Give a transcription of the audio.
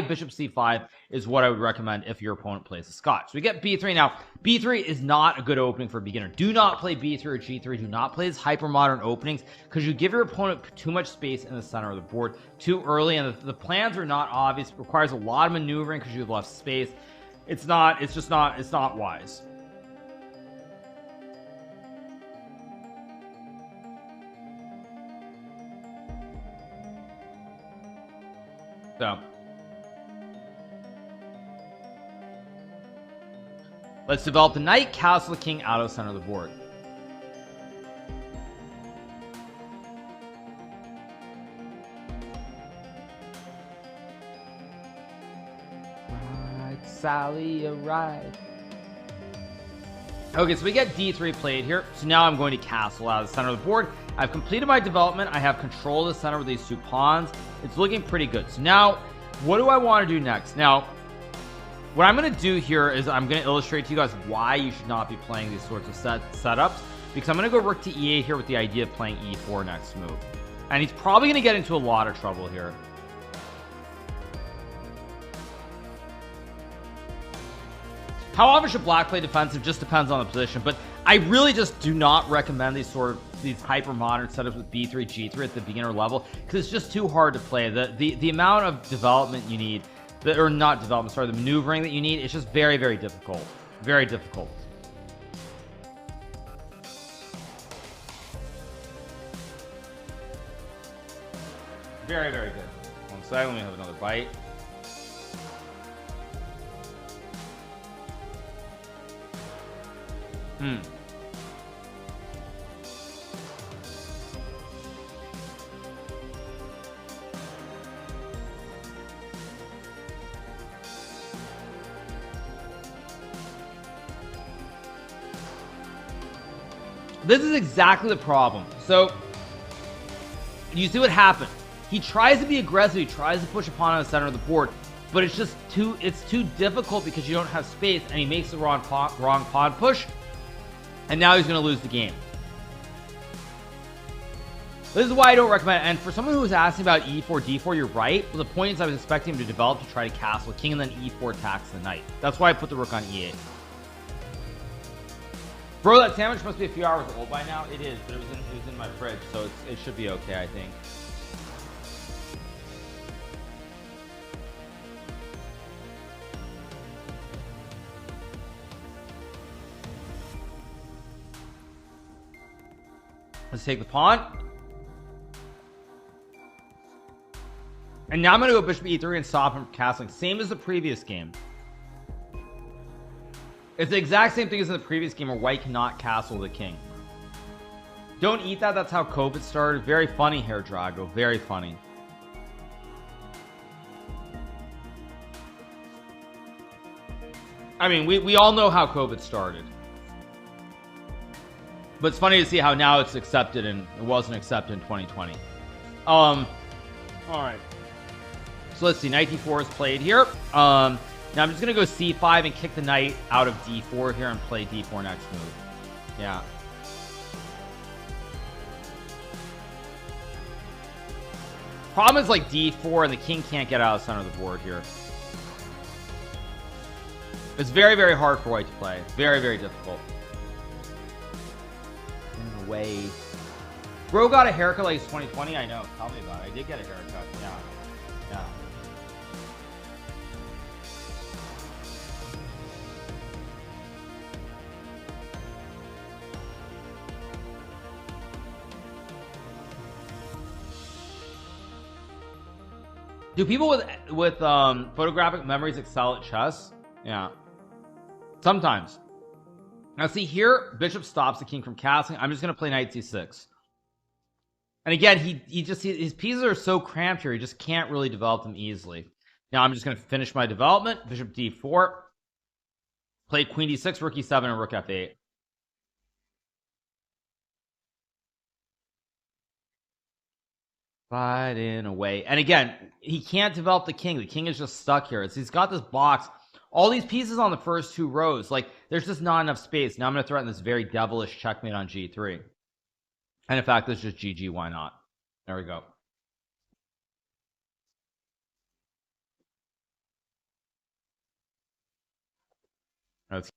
bishop c5 is what I would recommend if your opponent plays a Scotch. So we get b3. Now b3 is not a good opening for a beginner. Do not play b3 or g3. Do not play these hyper modern openings, because you give your opponent too much space in the center of the board too early, and the plans are not obvious. It requires a lot of maneuvering because you have left space. It's not wise. So let's develop the knight, castle the king out of the center of the board. Ride, Sally, a ride. Okay, so we get d3 played here. So now I'm going to castle out of the center of the board. I've completed my development. I have control of the center with these two pawns. It's looking pretty good. So now, what do I want to do next? Now, what I'm going to do here is I'm going to illustrate to you guys why you should not be playing these sorts of setups, because I'm going to go rook to e8 here with the idea of playing e4 next move. And he's probably going to get into a lot of trouble here. How often should black play defensive just depends on the position, but I really just do not recommend these hyper modern setups with b3 g3 at the beginner level, because it's just too hard to play. The amount of development you need, or not development, sorry, the maneuvering that you need, it's just very, very difficult. Very difficult. Very, very good. One second, let me have another bite. This is exactly the problem. So you see what happened. He tries to be aggressive. He tries to push a pawn on the center of the board, but it's just too difficult because you don't have space, and he makes the wrong pawn push, and now he's going to lose the game. This is why I don't recommend it. And for someone who was asking about e4 d4, you're right. But the point is, I was expecting him to develop to try to castle the king and then e4 attacks the knight. That's why I put the rook on e8. Bro, that sandwich must be a few hours old by now. It is, but it was in my fridge, so it should be okay, I think. Let's take the pawn. And now I'm going to go bishop e3 and stop him from castling. Same as the previous game. It's the exact same thing as in the previous game where white cannot castle the king. Don't eat that. That's how COVID started. Very funny, Hair Drago. Very funny. I mean, we all know how COVID started. But it's funny to see how now it's accepted and it wasn't accepted in 2020. All right. So let's see. Knight d4 is played here. Now I'm just going to go c5 and kick the knight out of d4 here and play d4 next move. Yeah. Problem is like d4 and the king can't get out of the center of the board here. It's very, very hard for white to play. Very, very difficult. In a way. Bro got a haircut like it's 2020. I know. Tell me about it. I did get a haircut. Yeah. Yeah. Do people with photographic memories excel at chess? Yeah. Sometimes. Now see here, bishop stops the king from castling. I'm just going to play knight c6. And again, his pieces are so cramped here, he just can't really develop them easily. Now I'm just going to finish my development. Bishop d4. Play queen d6, rook e7, and rook f8. In a way. And again, he can't develop the king. The king is just stuck here. He's got this box. All these pieces on the first two rows. Like, there's just not enough space. Now I'm going to threaten this very devilish checkmate on g3. And in fact, this is just GG. Why not? There we go. Let's